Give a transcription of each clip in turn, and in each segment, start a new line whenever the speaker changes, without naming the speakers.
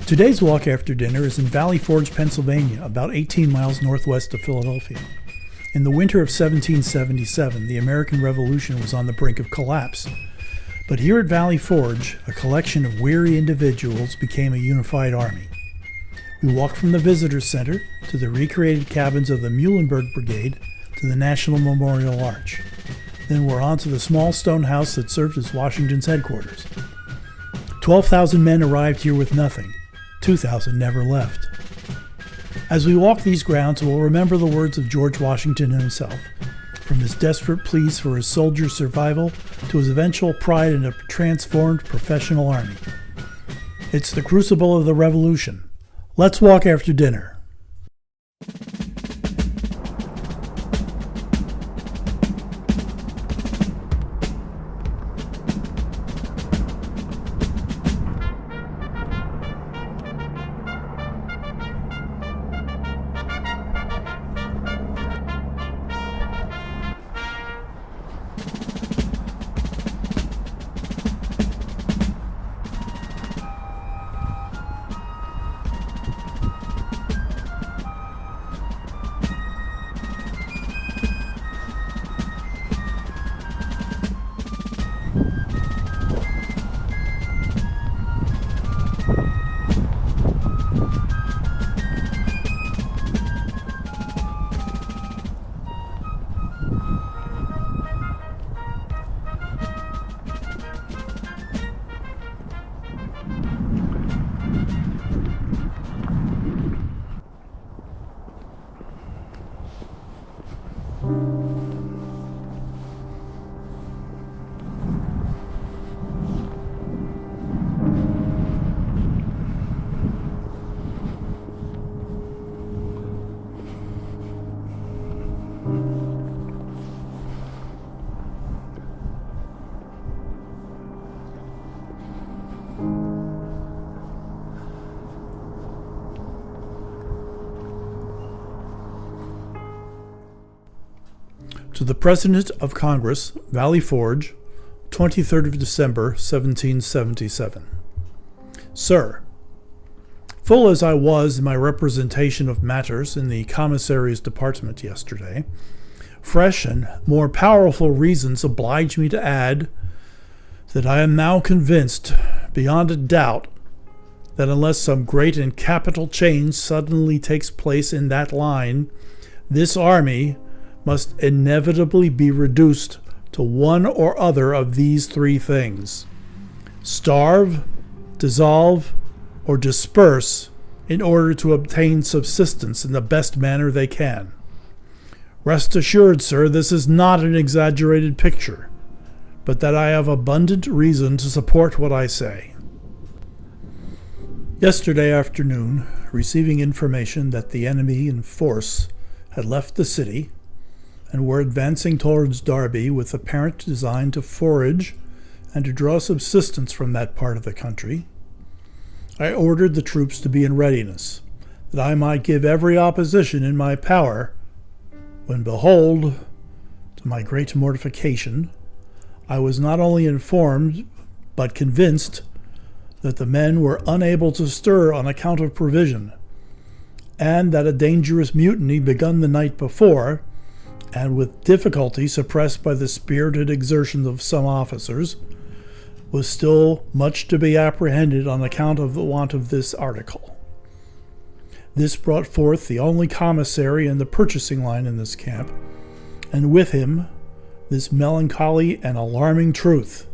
Today's walk after dinner is in Valley Forge, Pennsylvania, about 18 miles northwest of Philadelphia. In the winter of 1777, the American Revolution was on the brink of collapse. But here at Valley Forge, a collection of weary individuals became a unified army. We walked from the Visitor Center to the recreated cabins of the Muhlenberg Brigade to the National Memorial Arch. Then we're on to the small stone house that served as Washington's headquarters. 12,000 men arrived here with nothing. 2,000 never left. As we walk these grounds, we'll remember the words of George Washington himself, from his desperate pleas for his soldiers' survival to his eventual pride in a transformed professional army. It's the crucible of the Revolution. Let's walk after dinner. To the President of Congress, Valley Forge, 23rd of December, 1777. Sir, full as I was in my representation of matters in the Commissary's Department yesterday, fresh and more powerful reasons oblige me to add that I am now convinced, beyond a doubt, that unless some great and capital change suddenly takes place in that line, this army must inevitably be reduced to one or other of these three things: starve, dissolve, or disperse in order to obtain subsistence in the best manner they can. Rest assured, sir, this is not an exaggerated picture, but that I have abundant reason to support what I say. Yesterday afternoon, receiving information that the enemy in force had left the city and were advancing towards Derby with apparent design to forage and to draw subsistence from that part of the country, I ordered the troops to be in readiness, that I might give every opposition in my power, when behold, to my great mortification, I was not only informed, but convinced that the men were unable to stir on account of provision, and that a dangerous mutiny begun the night before, and with difficulty suppressed by the spirited exertions of some officers, was still much to be apprehended on account of the want of this article. This brought forth the only commissary in the purchasing line in this camp, and with him this melancholy and alarming truth,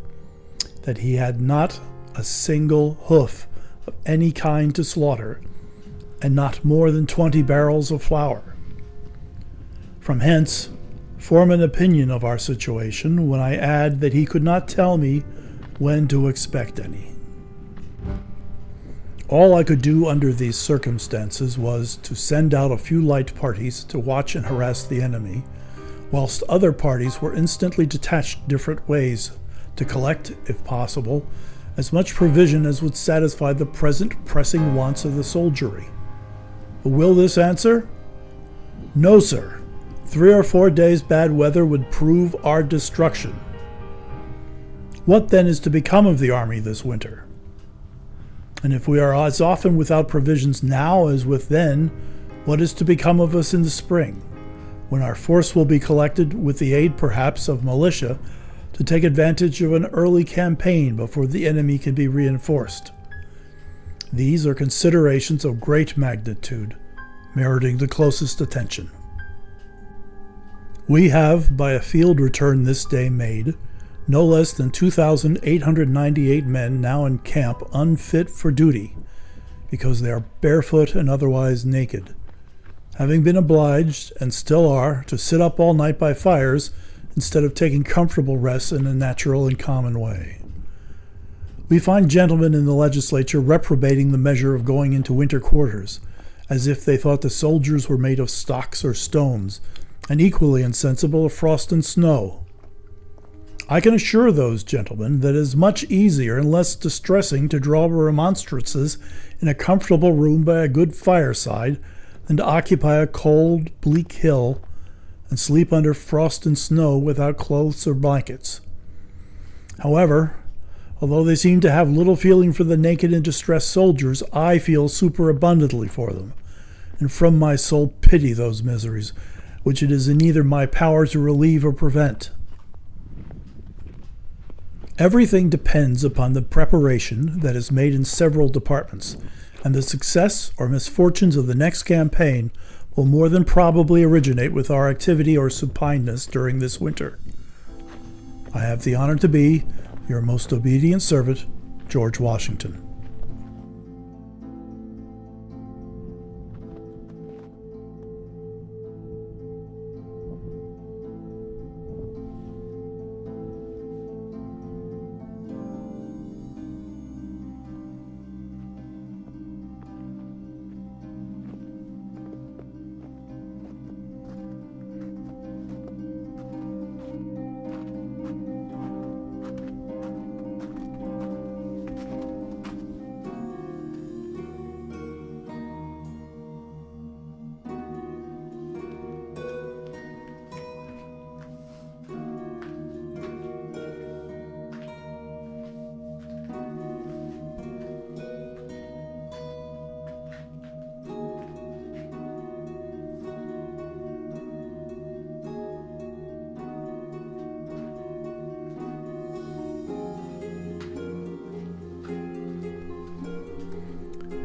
that he had not a single hoof of any kind to slaughter, and not more than 20 barrels of flour. From hence, form an opinion of our situation when I add that he could not tell me when to expect any. All I could do under these circumstances was to send out a few light parties to watch and harass the enemy, whilst other parties were instantly detached different ways to collect, if possible, as much provision as would satisfy the present pressing wants of the soldiery. But will this answer? No, sir. 3 or 4 days' bad weather would prove our destruction. What then is to become of the army this winter? And if we are as often without provisions now as with then, what is to become of us in the spring, when our force will be collected with the aid perhaps of militia to take advantage of an early campaign before the enemy can be reinforced? These are considerations of great magnitude, meriting the closest attention. We have, by a field return this day made, no less than 2,898 men now in camp unfit for duty, because they are barefoot and otherwise naked, having been obliged, and still are, to sit up all night by fires instead of taking comfortable rest in a natural and common way. We find gentlemen in the legislature reprobating the measure of going into winter quarters, as if they thought the soldiers were made of stocks or stones, and equally insensible of frost and snow. I can assure those gentlemen that it is much easier and less distressing to draw remonstrances in a comfortable room by a good fireside than to occupy a cold, bleak hill and sleep under frost and snow without clothes or blankets. However, although they seem to have little feeling for the naked and distressed soldiers, I feel superabundantly for them, and from my soul pity those miseries which it is in neither my power to relieve or prevent. Everything depends upon the preparation that is made in several departments, and the success or misfortunes of the next campaign will more than probably originate with our activity or supineness during this winter. I have the honor to be your most obedient servant, George Washington.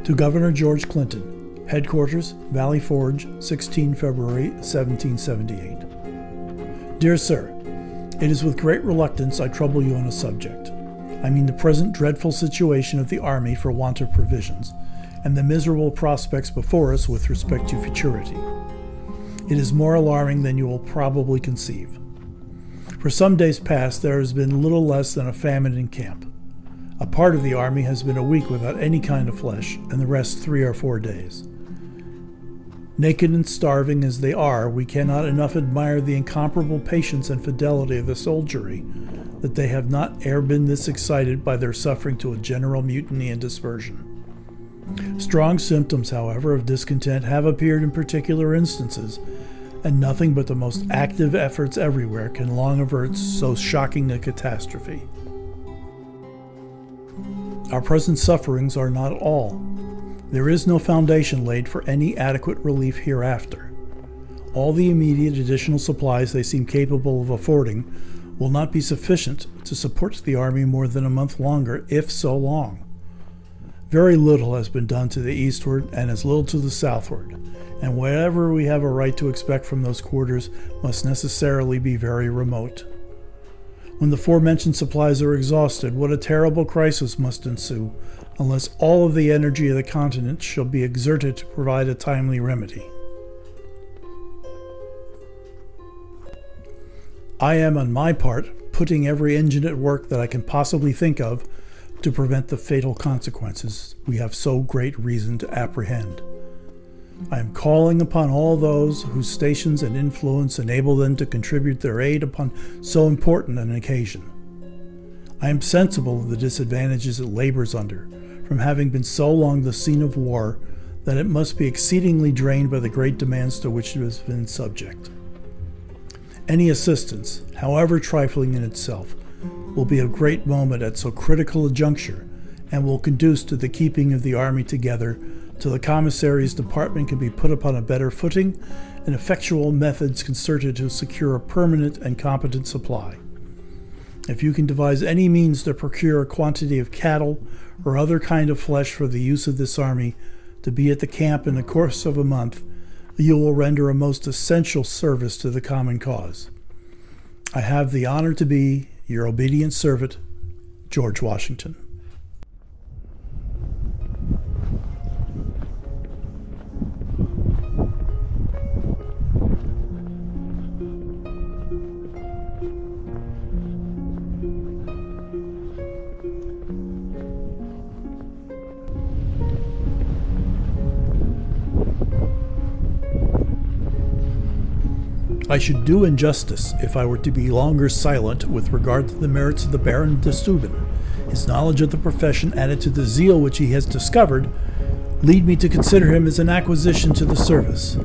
To Governor George Clinton, Headquarters, Valley Forge, 16 February 1778. Dear Sir, it is with great reluctance I trouble you on a subject. I mean the present dreadful situation of the Army for want of provisions, and the miserable prospects before us with respect to futurity. It is more alarming than you will probably conceive. For some days past there has been little less than a famine in camp. A part of the army has been a week without any kind of flesh, and the rest 3 or 4 days. Naked and starving as they are, we cannot enough admire the incomparable patience and fidelity of the soldiery, that they have not e'er been this excited by their suffering to a general mutiny and dispersion. Strong symptoms, however, of discontent have appeared in particular instances, and nothing but the most active efforts everywhere can long avert so shocking a catastrophe. Our present sufferings are not all. There is no foundation laid for any adequate relief hereafter. All the immediate additional supplies they seem capable of affording will not be sufficient to support the army more than a month longer, if so long. Very little has been done to the eastward and as little to the southward, and whatever we have a right to expect from those quarters must necessarily be very remote. When the forementioned supplies are exhausted, what a terrible crisis must ensue, unless all of the energy of the continent shall be exerted to provide a timely remedy. I am, on my part, putting every engine at work that I can possibly think of to prevent the fatal consequences we have so great reason to apprehend. I am calling upon all those whose stations and influence enable them to contribute their aid upon so important an occasion. I am sensible of the disadvantages it labors under, from having been so long the scene of war, that it must be exceedingly drained by the great demands to which it has been subject. Any assistance, however trifling in itself, will be of great moment at so critical a juncture, and will conduce to the keeping of the Army together till the Commissary's department can be put upon a better footing and effectual methods concerted to secure a permanent and competent supply. If you can devise any means to procure a quantity of cattle or other kind of flesh for the use of this army to be at the camp in the course of a month, you will render a most essential service to the common cause. I have the honor to be your obedient servant, George Washington. I should do injustice if I were to be longer silent with regard to the merits of the Baron de Steuben. His knowledge of the profession, added to the zeal which he has discovered, lead me to consider him as an acquisition to the service.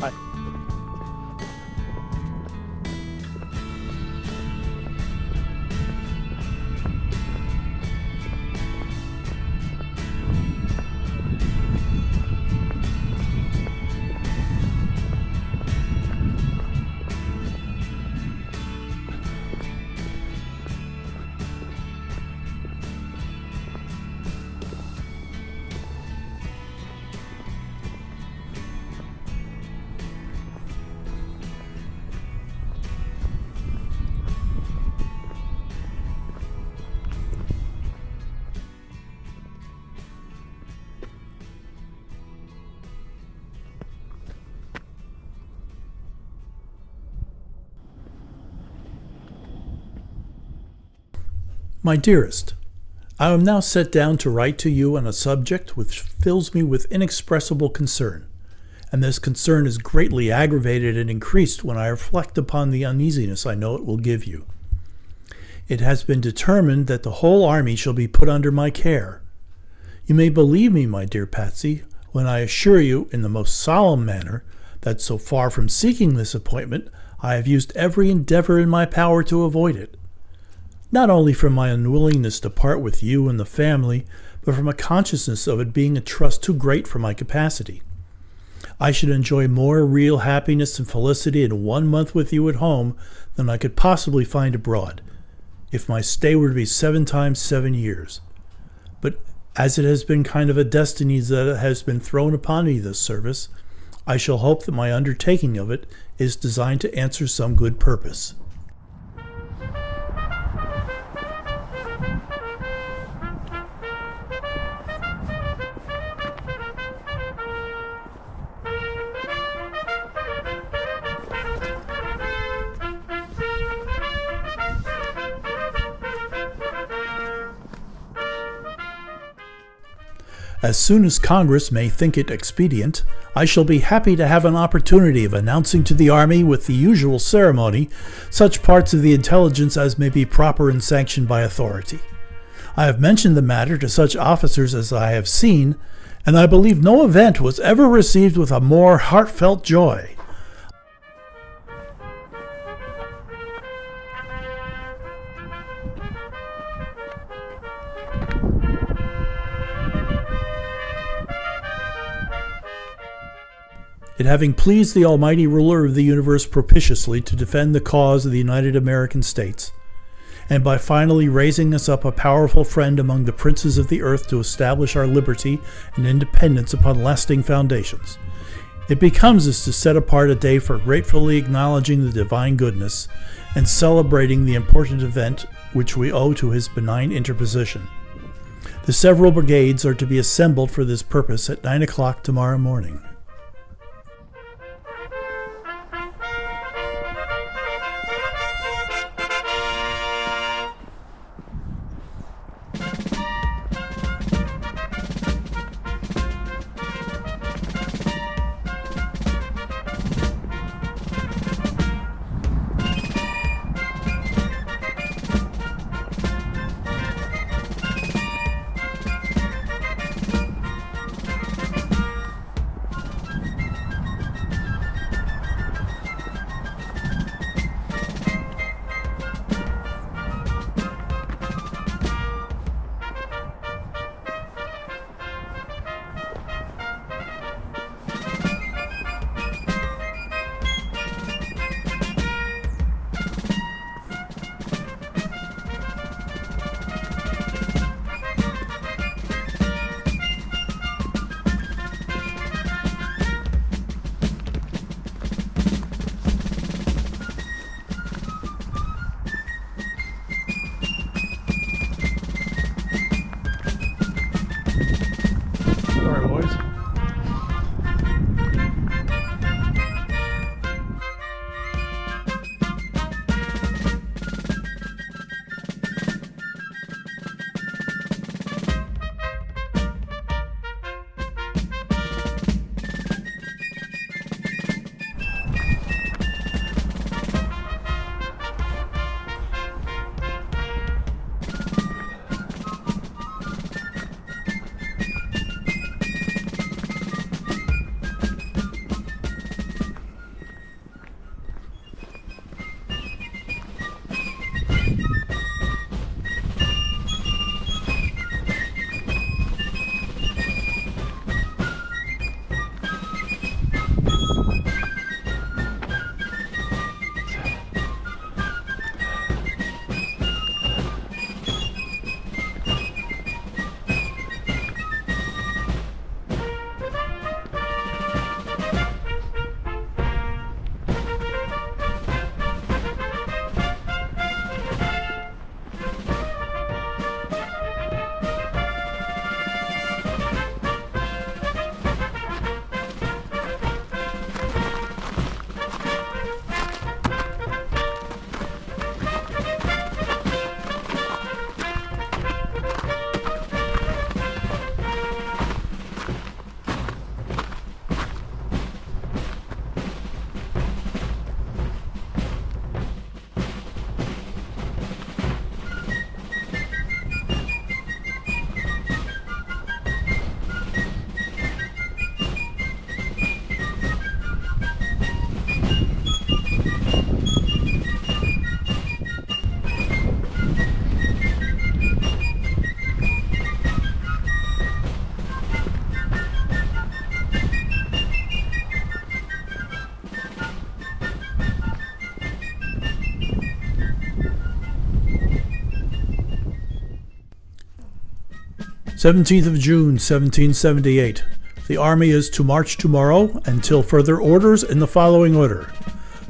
Hi. My dearest, I am now set down to write to you on a subject which fills me with inexpressible concern, and this concern is greatly aggravated and increased when I reflect upon the uneasiness I know it will give you. It has been determined that the whole army shall be put under my care. You may believe me, my dear Patsy, when I assure you in the most solemn manner that so far from seeking this appointment, I have used every endeavor in my power to avoid it. Not only from my unwillingness to part with you and the family, but from a consciousness of it being a trust too great for my capacity. I should enjoy more real happiness and felicity in 1 month with you at home than I could possibly find abroad, if my stay were to be 7 times 7 years. But as it has been kind of a destiny that has been thrown upon me this service, I shall hope that my undertaking of it is designed to answer some good purpose. As soon as Congress may think it expedient, I shall be happy to have an opportunity of announcing to the Army with the usual ceremony such parts of the intelligence as may be proper and sanctioned by authority. I have mentioned the matter to such officers as I have seen, and I believe no event was ever received with a more heartfelt joy. It having pleased the Almighty Ruler of the universe propitiously to defend the cause of the United American States, and by finally raising us up a powerful friend among the princes of the earth to establish our liberty and independence upon lasting foundations. It becomes us to set apart a day for gratefully acknowledging the divine goodness and celebrating the important event which we owe to his benign interposition. The several brigades are to be assembled for this purpose at 9 o'clock tomorrow morning. Sorry, boys. June 17th, 1778. The army is to march tomorrow until further orders in the following order.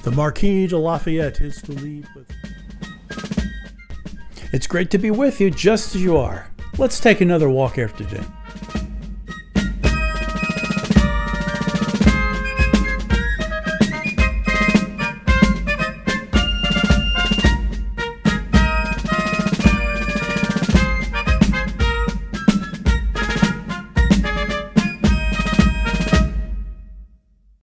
The Marquis de Lafayette is to leave with... It's great to be with you just as you are. Let's take another walk after dinner.